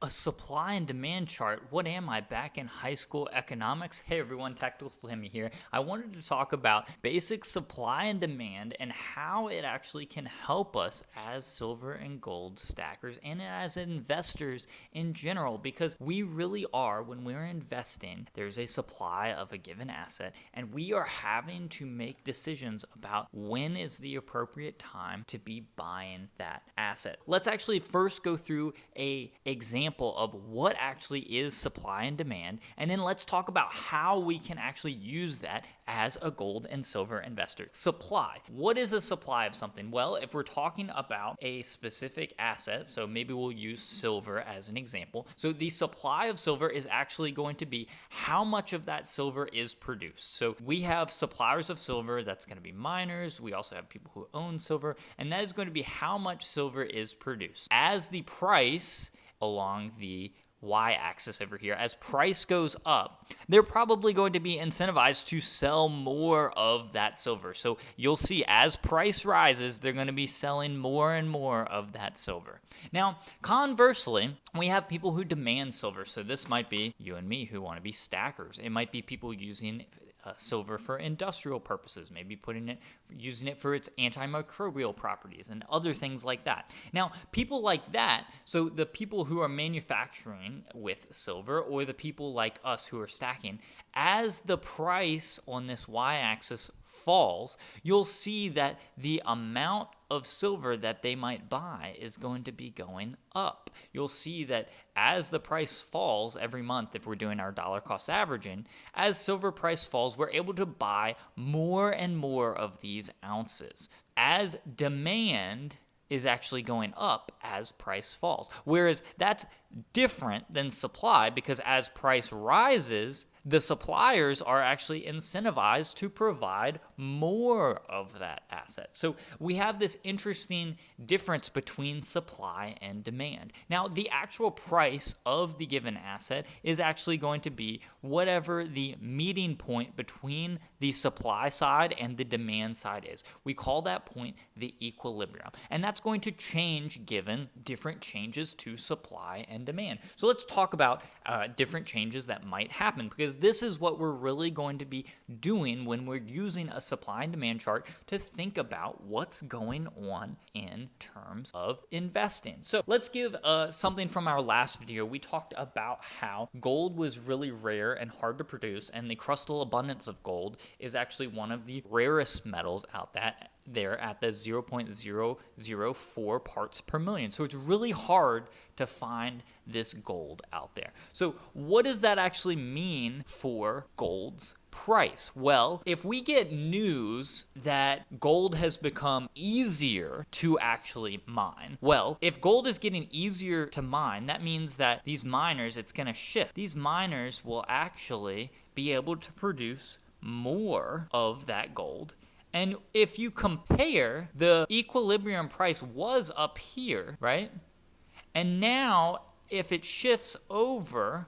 A supply and demand chart. What am I, back in high school economics? Hey everyone, Tactical Timmy here. I wanted to talk about basic supply and demand and how it actually can help us as silver and gold stackers and as investors in general, because we really are, when we're investing, there's a supply of a given asset and we are having to make decisions about when is the appropriate time to be buying that asset. Let's actually first go through a example of what actually is supply and demand, and then let's talk about how we can actually use that as a gold and silver investor. Supply. What is a supply of something? Well, if we're talking about a specific asset, so maybe we'll use silver as an example. So the supply of silver is actually going to be how much of that silver is produced. So we have suppliers of silver, that's going to be miners. We also have people who own silver, and that is going to be how much silver is produced. As the price along the y-axis over here, as price goes up, they're probably going to be incentivized to sell more of that silver. So you'll see as price rises, they're going to be selling more and more of that silver. Now, conversely, we have people who demand silver. So this might be you and me who want to be stackers. It might be people using silver for industrial purposes, maybe using it for its antimicrobial properties and other things like that. Now, people like that, so the people who are manufacturing with silver, or the people like us who are stacking, as the price on this y-axis falls, you'll see that the amount of silver that they might buy is going to be going up. You'll see that as the price falls every month, if we're doing our dollar cost averaging, as silver price falls, we're able to buy more and more of these ounces. As demand is actually going up as price falls. Whereas that's different than supply, because as price rises, the suppliers are actually incentivized to provide more of that asset. So we have this interesting difference between supply and demand. Now, the actual price of the given asset is actually going to be whatever the meeting point between the supply side and the demand side is. We call that point the equilibrium. And that's going to change given different changes to supply and demand. So let's talk about different changes that might happen, because this is what we're really going to be doing when we're using a supply and demand chart to think about what's going on in terms of investing. So let's give something from our last video. We talked about how gold was really rare and hard to produce, and the crustal abundance of gold is actually one of the rarest metals out there at the 0.004 parts per million. So it's really hard to find this gold out there. So what does that actually mean for gold's price? Well, if we get news that gold has become easier to actually mine, well, if gold is getting easier to mine, that means that these miners, it's going to shift. These miners will actually be able to produce more of that gold. And if you compare, the equilibrium price was up here, right? And now if it shifts over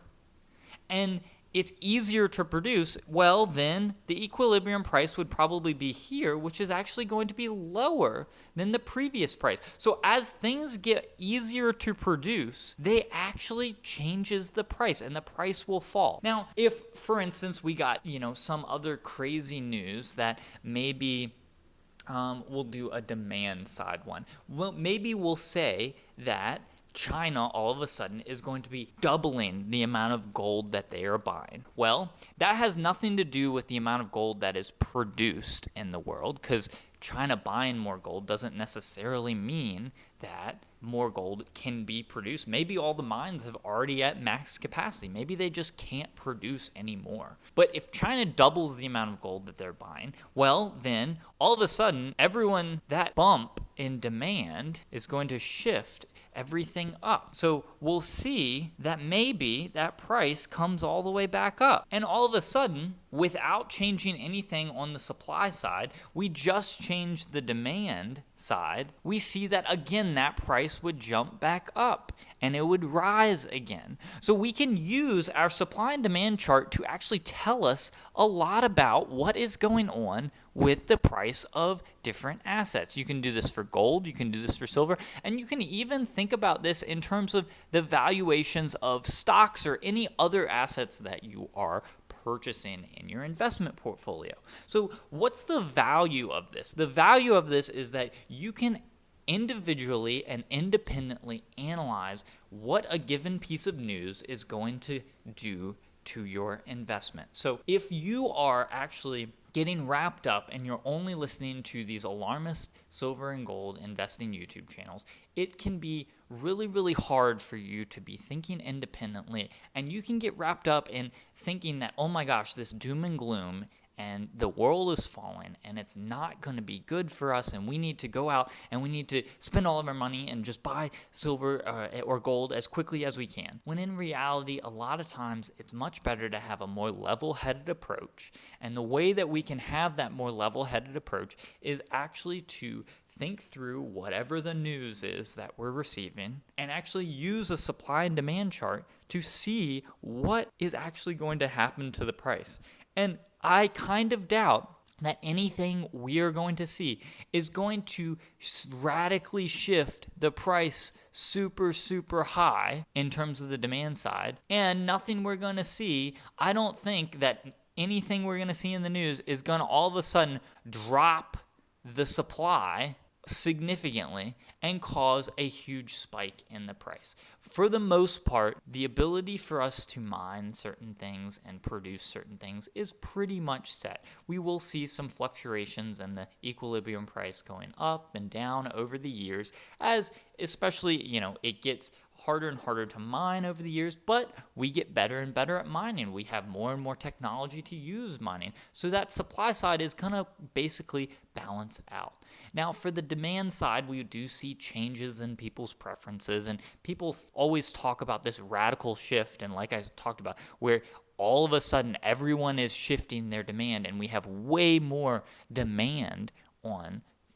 and it's easier to produce, well, then the equilibrium price would probably be here, which is actually going to be lower than the previous price. So as things get easier to produce, they actually changes the price, and the price will fall. Now, if, for instance, we got, some other crazy news that maybe we'll do a demand side one. Well, maybe we'll say that China all of a sudden is going to be doubling the amount of gold that they are buying. Well, that has nothing to do with the amount of gold that is produced in the world, because China buying more gold doesn't necessarily mean that more gold can be produced. Maybe all the mines have already at max capacity. Maybe they just can't produce anymore. But if China doubles the amount of gold that they're buying, well, then all of a sudden, that bump in demand is going to shift everything up. So we'll see that maybe that price comes all the way back up. And all of a sudden, without changing anything on the supply side, we just changed the demand side. We see that again, that price would jump back up and it would rise again. So we can use our supply and demand chart to actually tell us a lot about what is going on with the price of different assets. You can do this for gold, you can do this for silver, and you can even think about this in terms of the valuations of stocks or any other assets that you are purchasing in your investment portfolio. So what's the value of this? The value of this is that you can individually and independently analyze what a given piece of news is going to do to your investment. So if you are actually getting wrapped up and you're only listening to these alarmist silver and gold investing YouTube channels, it can be really, really hard for you to be thinking independently, and you can get wrapped up in thinking that, oh my gosh, this doom and gloom and the world is falling and it's not going to be good for us, and we need to go out and we need to spend all of our money and just buy silver or gold as quickly as we can. When in reality, a lot of times it's much better to have a more level-headed approach, and the way that we can have that more level-headed approach is actually to think through whatever the news is that we're receiving and actually use a supply and demand chart to see what is actually going to happen to the price. And I kind of doubt that anything we are going to see is going to radically shift the price super, super high in terms of the demand side. And nothing we're going to see, I don't think that anything we're going to see in the news is going to all of a sudden drop the supply significantly and cause a huge spike in the price. For the most part, the ability for us to mine certain things and produce certain things is pretty much set. We will see some fluctuations in the equilibrium price going up and down over the years, as especially, it gets harder and harder to mine over the years, but we get better and better at mining. We have more and more technology to use mining. So that supply side is going to basically balance out. Now, for the demand side, we do see changes in people's preferences, and people always talk about this radical shift, and like I talked about, where all of a sudden everyone is shifting their demand, and we have way more demand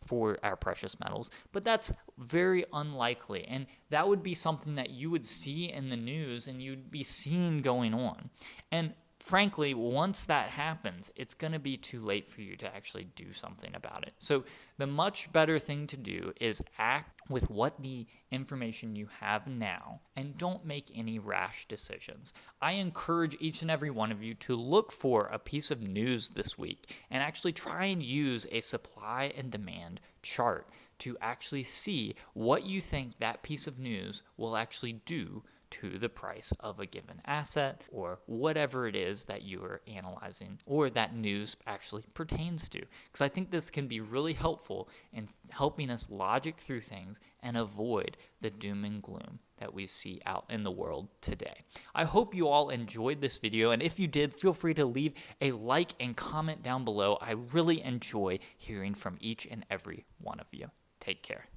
for our precious metals, but that's very unlikely, and that would be something that you would see in the news and you'd be seeing going on. And frankly, once that happens, it's going to be too late for you to actually do something about it. So the much better thing to do is act with what the information you have now and don't make any rash decisions. I encourage each and every one of you to look for a piece of news this week and actually try and use a supply and demand chart to actually see what you think that piece of news will actually do to the price of a given asset or whatever it is that you are analyzing or that news actually pertains to. Because I think this can be really helpful in helping us logic through things and avoid the doom and gloom that we see out in the world today. I hope you all enjoyed this video, and if you did, feel free to leave a like and comment down below. I really enjoy hearing from each and every one of you. Take care.